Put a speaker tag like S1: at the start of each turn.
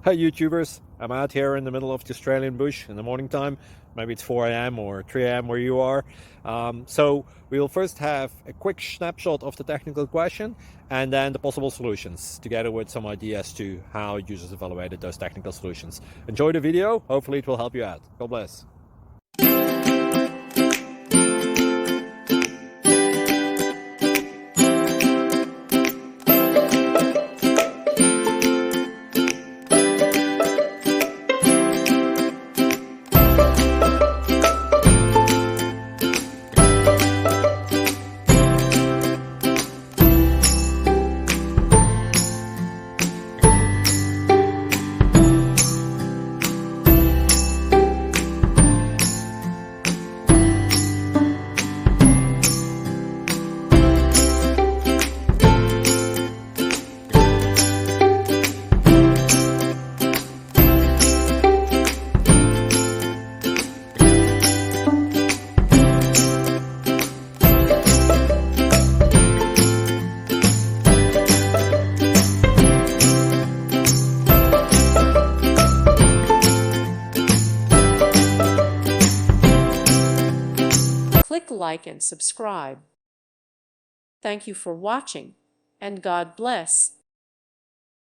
S1: Hi YouTubers, I'm out here in the middle of the Australian bush in the morning time. Maybe it's 4 a.m. or 3 a.m. where you are. So we'll first have a quick snapshot of the technical question and then the possible solutions, together with some ideas to how users evaluated those technical solutions. Enjoy the video, hopefully it will help you out. God bless.
S2: Click like and subscribe. Thank you for watching, and God bless.